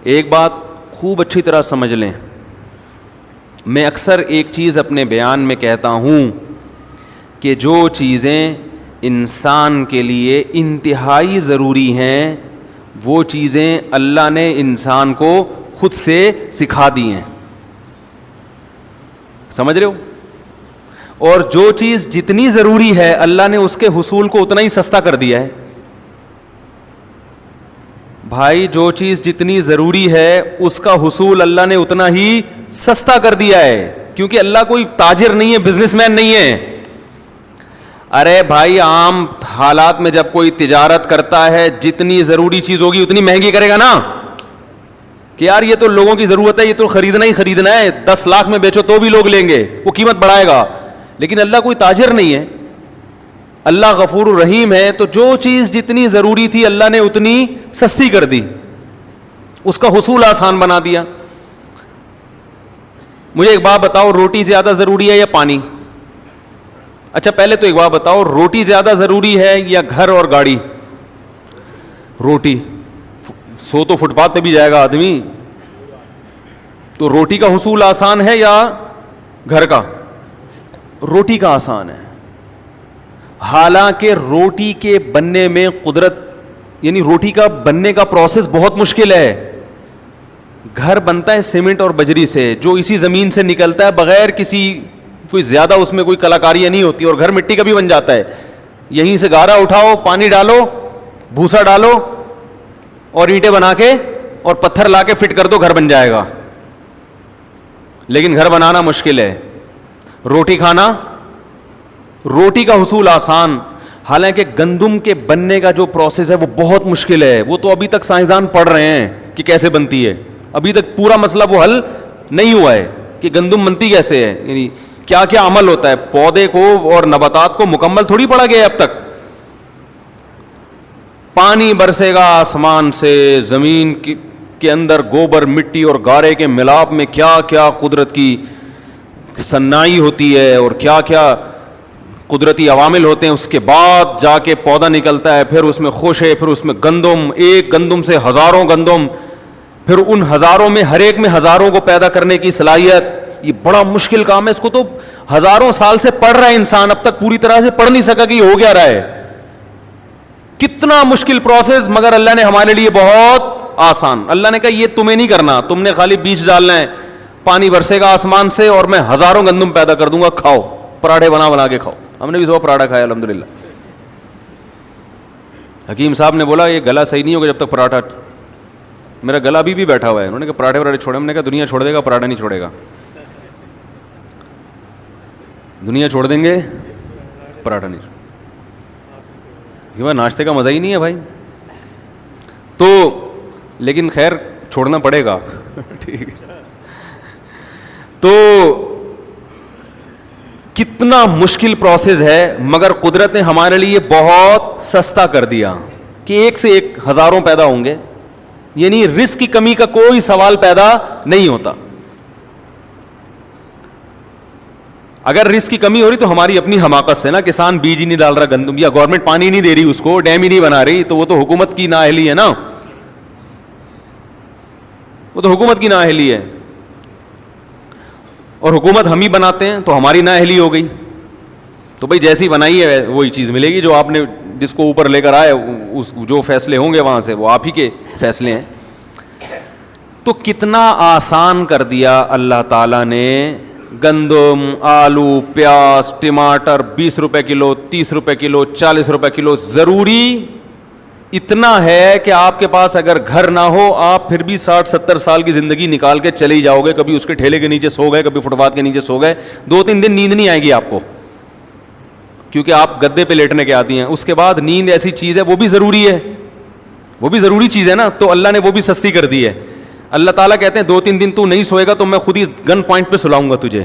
ایک بات خوب اچھی طرح سمجھ لیں, میں اکثر ایک چیز اپنے بیان میں کہتا ہوں کہ جو چیزیں انسان کے لیے انتہائی ضروری ہیں وہ چیزیں اللہ نے انسان کو خود سے سکھا دی ہیں, سمجھ رہے ہو؟ اور جو چیز جتنی ضروری ہے اللہ نے اس کے حصول کو اتنا ہی سستا کر دیا ہے. بھائی جو چیز جتنی ضروری ہے اس کا حصول اللہ نے اتنا ہی سستا کر دیا ہے, کیونکہ اللہ کوئی تاجر نہیں ہے, بزنس مین نہیں ہے. ارے بھائی عام حالات میں جب کوئی تجارت کرتا ہے جتنی ضروری چیز ہوگی اتنی مہنگی کرے گا نا, کہ یار یہ تو لوگوں کی ضرورت ہے, یہ تو خریدنا ہی خریدنا ہے, 10 لاکھ میں بیچو تو بھی لوگ لیں گے, وہ قیمت بڑھائے گا. لیکن اللہ کوئی تاجر نہیں ہے, اللہ غفور الرحیم ہے, تو جو چیز جتنی ضروری تھی اللہ نے اتنی سستی کر دی, اس کا حصول آسان بنا دیا. مجھے ایک بات بتاؤ, روٹی زیادہ ضروری ہے یا پانی؟ اچھا پہلے تو ایک بات بتاؤ, روٹی زیادہ ضروری ہے یا گھر اور گاڑی؟ روٹی. سو تو فٹ پاتھ پہ بھی جائے گا آدمی, تو روٹی کا حصول آسان ہے یا گھر کا؟ روٹی کا آسان ہے. حالانکہ روٹی کے بننے میں قدرت, یعنی روٹی کا بننے کا پروسیس بہت مشکل ہے. گھر بنتا ہے سیمنٹ اور بجری سے, جو اسی زمین سے نکلتا ہے بغیر کسی کوئی زیادہ اس میں کوئی کلاکاریاں نہیں ہوتی, اور گھر مٹی کا بھی بن جاتا ہے. یہیں سے گارا اٹھاؤ, پانی ڈالو, بھوسا ڈالو اور اینٹیں بنا کے اور پتھر لا کے فٹ کر دو, گھر بن جائے گا. لیکن گھر بنانا مشکل ہے. روٹی کھانا, روٹی کا حصول آسان. حالانکہ گندم کے بننے کا جو پروسیس ہے وہ بہت مشکل ہے, وہ تو ابھی تک سائنسدان پڑھ رہے ہیں کہ کیسے بنتی ہے. ابھی تک پورا مسئلہ وہ حل نہیں ہوا ہے کہ گندم بنتی کیسے ہے, یعنی کیا کیا عمل ہوتا ہے. پودے کو اور نباتات کو مکمل تھوڑی پڑھا گیا ہے اب تک. پانی برسے گا آسمان سے, زمین کے اندر گوبر, مٹی اور گارے کے ملاپ میں کیا کیا قدرت کی صناعی ہوتی ہے اور کیا کیا قدرتی عوامل ہوتے ہیں. اس کے بعد جا کے پودا نکلتا ہے, پھر اس میں خوشے, پھر اس میں گندم, ایک گندم سے ہزاروں گندم, پھر ان ہزاروں میں ہر ایک میں ہزاروں کو پیدا کرنے کی صلاحیت. یہ بڑا مشکل کام ہے, اس کو تو ہزاروں سال سے پڑھ رہا ہے انسان, اب تک پوری طرح سے پڑھ نہیں سکا کہ یہ ہو کیا رہا ہے. کتنا مشکل پروسیس, مگر اللہ نے ہمارے لیے بہت آسان. اللہ نے کہا یہ تمہیں نہیں کرنا, تم نے خالی بیج ڈالنا ہے, پانی برسے گا آسمان سے اور میں ہزاروں گندم پیدا کر دوں گا, کھاؤ, پراٹھے بنا بنا کے کھاؤ. ہم نے بھی صبح پراٹھا کھایا الحمدللہ. حکیم صاحب نے بولا یہ گلا صحیح نہیں ہوگا جب تک پراٹھا, میرا گلا ابھی بھی بیٹھا ہوا ہے. انہوں نے کہا پراٹھے وراٹھے چھوڑے, ہم نے کہا دنیا چھوڑ دے گا, پراٹھا نہیں چھوڑے گا. دنیا چھوڑ دیں گے, پراٹھا نہیں. ناشتے کا مزہ ہی نہیں ہے بھائی, تو لیکن خیر چھوڑنا پڑے گا. ٹھیک ہے, تو کتنا مشکل پروسیس ہے, مگر قدرت نے ہمارے لیے بہت سستا کر دیا کہ ایک سے ایک ہزاروں پیدا ہوں گے, یعنی رزق کی کمی کا کوئی سوال پیدا نہیں ہوتا. اگر رزق کی کمی ہو رہی تو ہماری اپنی حماقت سے نا, کسان بیج ہی نہیں ڈال رہا گندم, یا گورنمنٹ پانی نہیں دے رہی اس کو, ڈیم ہی نہیں بنا رہی, تو وہ تو حکومت کی نااہلی ہے نا, وہ تو حکومت کی نااہلی ہے. اور حکومت ہم ہی بناتے ہیں تو ہماری نااہلی ہو گئی. تو بھائی جیسی بنائی ہے وہی چیز ملے گی, جو آپ نے جس کو اوپر لے کر آئے, اس جو فیصلے ہوں گے وہاں سے وہ آپ ہی کے فیصلے ہیں. تو کتنا آسان کر دیا اللہ تعالیٰ نے. گندم, آلو, پیاز, ٹماٹر 20 روپے کلو, 30 روپے کلو, 40 روپے کلو. ضروری اتنا ہے کہ آپ کے پاس اگر گھر نہ ہو آپ پھر بھی 60-70 سال کی زندگی نکال کے چلے ہی جاؤ گے. کبھی اس کے ٹھیلے کے نیچے سو گئے, کبھی فٹ پاتھ کے نیچے سو گئے, 2-3 دن نیند نہیں آئے گی آپ کو, کیونکہ آپ گدے پہ لیٹنے کے عادی ہیں. اس کے بعد نیند ایسی چیز ہے, وہ بھی ضروری ہے, وہ بھی ضروری چیز ہے نا, تو اللہ نے وہ بھی سستی کر دی ہے. اللہ تعالیٰ کہتے ہیں 2-3 دن تو نہیں سوئے گا تو میں خود ہی گن پوائنٹ پہ سلاؤں گا تجھے,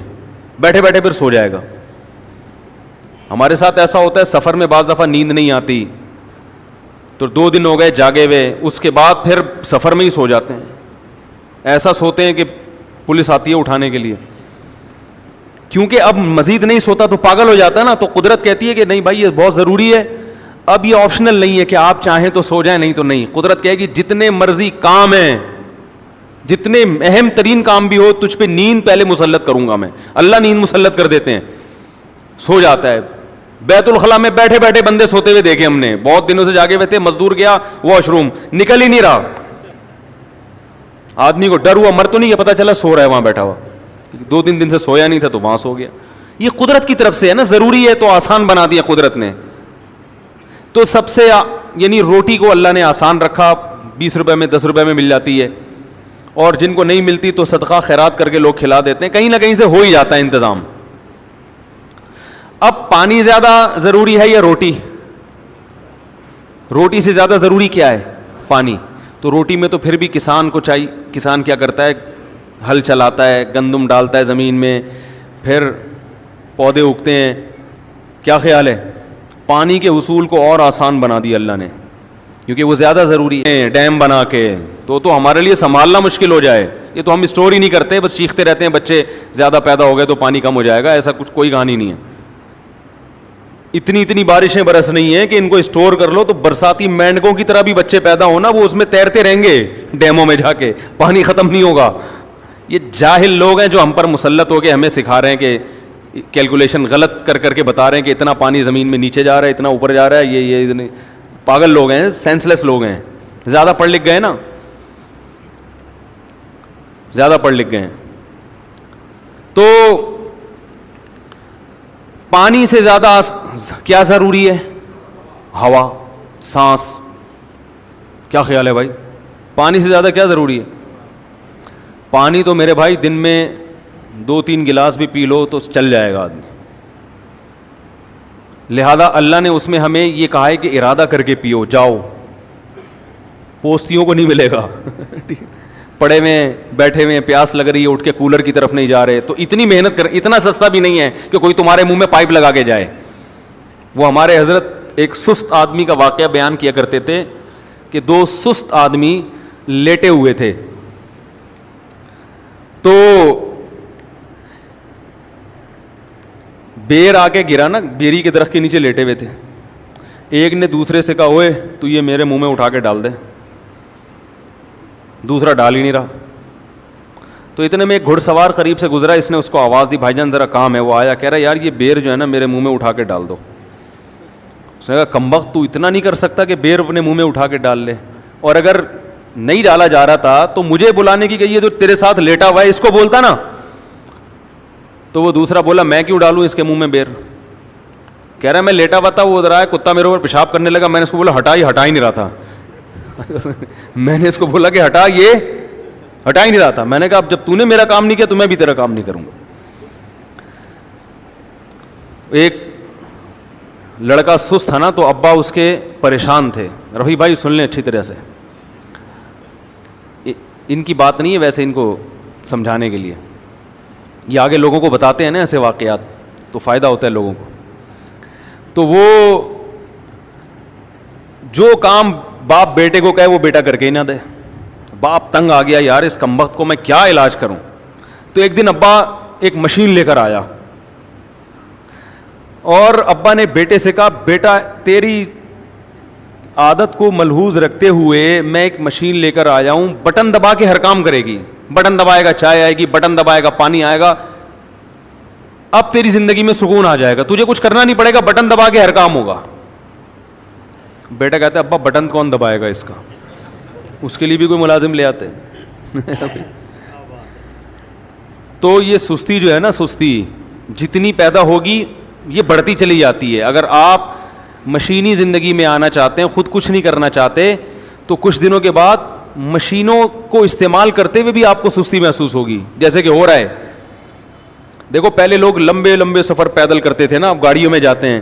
بیٹھے بیٹھے پھر سو جائے گا. ہمارے ساتھ ایسا ہوتا ہے, سفر میں بعض دفعہ نیند نہیں آتی تو 2 دن ہو گئے جاگے ہوئے, اس کے بعد پھر سفر میں ہی سو جاتے ہیں. ایسا سوتے ہیں کہ پولیس آتی ہے اٹھانے کے لیے, کیونکہ اب مزید نہیں سوتا تو پاگل ہو جاتا ہے نا. تو قدرت کہتی ہے کہ نہیں بھائی یہ بہت ضروری ہے, اب یہ آپشنل نہیں ہے کہ آپ چاہیں تو سو جائیں, نہیں تو نہیں. قدرت کہے گی جتنے مرضی کام ہیں جتنے اہم ترین کام بھی ہو تجھ پہ نیند پہلے مسلط کروں گا میں. اللہ نیند مسلط کر دیتے ہیں, سو جاتا ہے. بیت الخلاء میں بیٹھے بیٹھے بندے سوتے ہوئے دیکھے ہم نے, بہت دنوں سے جاگے ہوئے تھے, مزدور گیا واش روم, نکل ہی نہیں رہا, آدمی کو ڈر ہوا, مر تو نہیں, یہ پتا چلا سو رہا ہے وہاں بیٹھا ہوا, 2-3 دن سے سویا نہیں تھا تو وہاں سو گیا. یہ قدرت کی طرف سے ہے نا, ضروری ہے تو آسان بنا دیا قدرت نے. تو سب سے یعنی روٹی کو اللہ نے آسان رکھا, 20 روپے میں 10 روپے میں مل جاتی ہے, اور جن کو نہیں ملتی تو صدقہ خیرات کر کے لوگ کھلا دیتے ہیں, کہیں نہ کہیں سے ہو ہی جاتا ہے انتظام. اب پانی زیادہ ضروری ہے یا روٹی؟ روٹی سے زیادہ ضروری کیا ہے؟ پانی. تو روٹی میں تو پھر بھی کسان کو چاہیے. کسان کیا کرتا ہے؟ ہل چلاتا ہے, گندم ڈالتا ہے زمین میں, پھر پودے اگتے ہیں. کیا خیال ہے؟ پانی کے حصول کو اور آسان بنا دیا اللہ نے, کیونکہ وہ زیادہ ضروری ہے. ڈیم بنا کے تو ہمارے لیے سنبھالنا مشکل ہو جائے. یہ تو ہم اسٹور ہی نہیں کرتے, بس چیختے رہتے ہیں بچے زیادہ پیدا ہو گئے تو پانی کم ہو جائے گا, ایسا کچھ کوئی کہانی نہیں ہے. اتنی بارشیں برس نہیں ہیں کہ ان کو اسٹور کر لو تو برساتی مینڈکوں کی طرح بھی بچے پیدا ہونا, وہ اس میں تیرتے رہیں گے ڈیموں میں جا کے, پانی ختم نہیں ہوگا. یہ جاہل لوگ ہیں جو ہم پر مسلط ہو کے ہمیں سکھا رہے ہیں کہ کیلکولیشن غلط کر کے بتا رہے ہیں کہ اتنا پانی زمین میں نیچے جا رہا ہے, اتنا اوپر جا رہا ہے. یہ پاگل لوگ ہیں, سینس لوگ ہیں, زیادہ پڑھ لکھ گئے نا, زیادہ پڑھ لکھ گئے ہیں. تو پانی سے زیادہ کیا ضروری ہے؟ ہوا, سانس. کیا خیال ہے بھائی؟ پانی سے زیادہ کیا ضروری ہے؟ پانی تو میرے بھائی دن میں 2-3 گلاس بھی پی لو تو چل جائے گا آدمی. لہذا اللہ نے اس میں ہمیں یہ کہا ہے کہ ارادہ کر کے پیو. جاؤ, پوستیوں کو نہیں ملے گا. پڑے میں بیٹھے ہوئے پیاس لگ رہی ہے, اٹھ کے کولر کی طرف نہیں جا رہے, تو اتنی محنت کر. اتنا سستا بھی نہیں ہے کہ کوئی تمہارے منہ میں پائپ لگا کے جائے. وہ ہمارے حضرت ایک سست آدمی کا واقعہ بیان کیا کرتے تھے کہ 2 سست آدمی لیٹے ہوئے تھے, تو بیر آ کے گرا نا, بیری کے درخت کے نیچے لیٹے ہوئے تھے. ایک نے دوسرے سے کہا, اوئے تو یہ میرے منہ میں اٹھا کے ڈال دے. دوسرا ڈال ہی نہیں رہا. تو اتنے میں ایک گھڑ سوار قریب سے گزرا, اس نے اس کو آواز دی, بھائی جان ذرا کام ہے. وہ آیا, کہہ رہا یار یہ بیر جو ہے نا میرے منہ میں اٹھا کے ڈال دو. اس نے کہا کمبخت تو اتنا نہیں کر سکتا کہ بیر اپنے منہ میں اٹھا کے ڈال لے, اور اگر نہیں ڈالا جا رہا تھا تو مجھے بلانے کی کہ یہ جو تیرے ساتھ لیٹا ہوا ہے اس کو بولتا نا. تو وہ دوسرا بولا میں کیوں ڈالوں اس کے منہ میں بیر؟ کہہ رہا میں لیٹا ہوا تھا, وہ ادھر آیا, کتا میرے اوپر پیشاب کرنے لگا, میں نے اس کو بولا ہٹا ہی نہیں رہا تھا. میں نے اس کو بولا کہ ہٹا ہی نہیں رہا تھا. میں نے کہا اب جب تو نے میرا کام نہیں کیا تو میں بھی تیرا کام نہیں کروں گا. ایک لڑکا سست تھا نا, تو ابا اس کے پریشان تھے. رفیع بھائی سن لیں اچھی طرح سے, ان کی بات نہیں ہے ویسے, ان کو سمجھانے کے لیے. یہ آگے لوگوں کو بتاتے ہیں نا ایسے واقعات تو فائدہ ہوتا ہے لوگوں کو. تو وہ جو کام باپ بیٹے کو کہے وہ بیٹا کر کے ہی نہ دے. باپ تنگ آ گیا, یار اس کمبخت کو میں کیا علاج کروں. تو ایک دن ابا ایک مشین لے کر آیا, اور ابا نے بیٹے سے کہا بیٹا تیری عادت کو ملحوظ رکھتے ہوئے میں ایک مشین لے کر آیا ہوں, بٹن دبا کے ہر کام کرے گی. بٹن دبائے گا چائے آئے گی, بٹن دبائے گا پانی آئے گا. اب تیری زندگی میں سکون آ جائے گا, تجھے کچھ کرنا نہیں پڑے گا, بٹن دبا کے ہر کام ہوگا. بیٹا کہتا ہے ابا بٹن کون دبائے گا اس کا, اس کے لیے بھی کوئی ملازم لے آتے. تو یہ سستی جو ہے نا, سستی جتنی پیدا ہوگی یہ بڑھتی چلی جاتی ہے. اگر آپ مشینی زندگی میں آنا چاہتے ہیں, خود کچھ نہیں کرنا چاہتے, تو کچھ دنوں کے بعد مشینوں کو استعمال کرتے ہوئے بھی آپ کو سستی محسوس ہوگی, جیسے کہ ہو رہا ہے. دیکھو پہلے لوگ لمبے لمبے سفر پیدل کرتے تھے نا, اب گاڑیوں میں جاتے ہیں,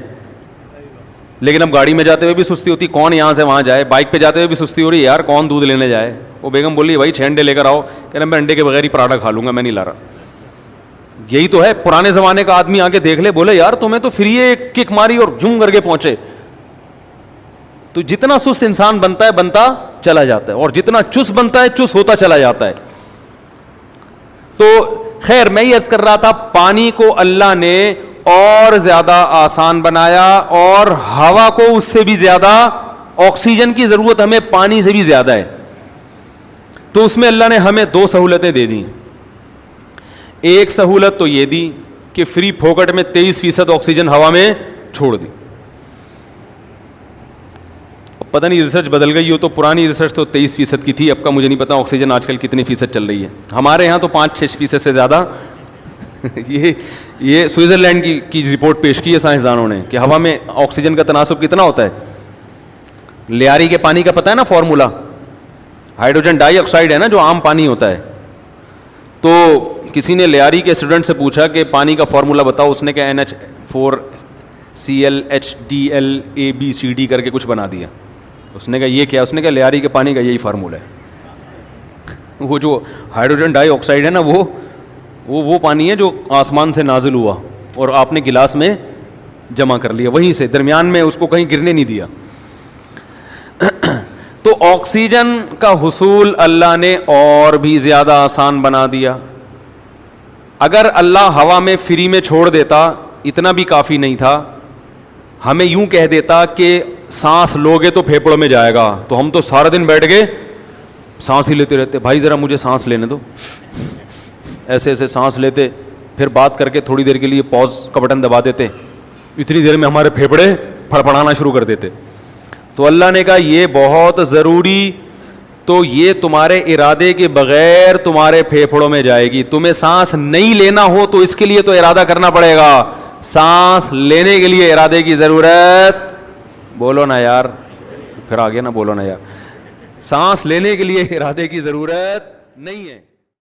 لیکن اب گاڑی میں جاتے ہوئے بھی سستی ہوتی, کون یہاں سے وہاں جائے. بائک پہ جاتے ہوئے بھی سستی ہو رہی ہے, یار کون دودھ لینے جائے. وہ بیگم بولی بھائی 6 انڈے لے کر آؤ, کہہ رہے میں انڈے کے بغیر ہی پراٹھا کھا لوں گا, میں نہیں لا رہا. یہی تو ہے, پرانے زمانے کا آدمی آ کے دیکھ لے, بولے یار تمہیں تو فری ایک کک ماری اور جم کر کے پہنچے. تو جتنا سست انسان بنتا ہے بنتا چلا جاتا ہے, اور جتنا چست بنتا ہے چست ہوتا چلا جاتا ہے. تو خیر میں یہ عرض کر رہا تھا, پانی کو اللہ نے اور زیادہ آسان بنایا, اور ہوا کو اس سے بھی زیادہ, آکسیجن کی ضرورت ہمیں پانی سے بھی زیادہ ہے. تو اس میں اللہ نے ہمیں 2 سہولتیں دے دیں. ایک سہولت تو یہ دی کہ فری پھوکٹ میں 23% آکسیجن ہوا میں چھوڑ دی. پتہ نہیں ریسرچ بدل گئی ہو, تو پرانی ریسرچ تو 23% کی تھی, اب کا مجھے نہیں پتا آکسیجن آج کل کتنی فیصد چل رہی ہے. ہمارے یہاں تو 5-6% سے زیادہ. یہ سوئٹزرلینڈ کی رپورٹ پیش کی ہے سائنسدانوں نے کہ ہوا میں آکسیجن کا تناسب کتنا ہوتا ہے. لیاری کے پانی کا پتہ ہے نا فارمولا, ہائیڈروجن ڈائی آکسائڈ ہے نا جو عام پانی ہوتا ہے. تو کسی نے لیاری کے اسٹوڈنٹ سے پوچھا کہ پانی کا فارمولا بتاؤ, اس نے کہا NH4ClHDlABCD کر کے کچھ بنا دیا. اس نے کہا یہ کیا؟ اس نے کہا لیاری کے پانی کا یہی فارمولا ہے. وہ جو ہائیڈروجن ڈائی آکسائڈ ہے نا وہ پانی ہے جو آسمان سے نازل ہوا اور آپ نے گلاس میں جمع کر لیا, وہیں سے درمیان میں اس کو کہیں گرنے نہیں دیا. تو آکسیجن کا حصول اللہ نے اور بھی زیادہ آسان بنا دیا. اگر اللہ ہوا میں فری میں چھوڑ دیتا اتنا بھی کافی نہیں تھا, ہمیں یوں کہہ دیتا کہ سانس لوگے تو پھیپڑوں میں جائے گا, تو ہم تو سارا دن بیٹھ کے سانس ہی لیتے رہتے. بھائی ذرا مجھے سانس لینے دو, ایسے ایسے سانس لیتے, پھر بات کر کے تھوڑی دیر کے لیے پاز کا بٹن دبا دیتے, اتنی دیر میں ہمارے پھیپڑے پھڑپڑانا شروع کر دیتے. تو اللہ نے کہا یہ بہت ضروری, تو یہ تمہارے ارادے کے بغیر تمہارے پھیپڑوں میں جائے گی. تمہیں سانس نہیں لینا ہو تو اس کے لیے تو ارادہ کرنا پڑے گا, سانس لینے کے لیے ارادے کی ضرورت. بولو نا یار, پھر آگے نا بولو نا یار, سانس لینے کے لیے ارادے کی ضرورت نہیں ہے.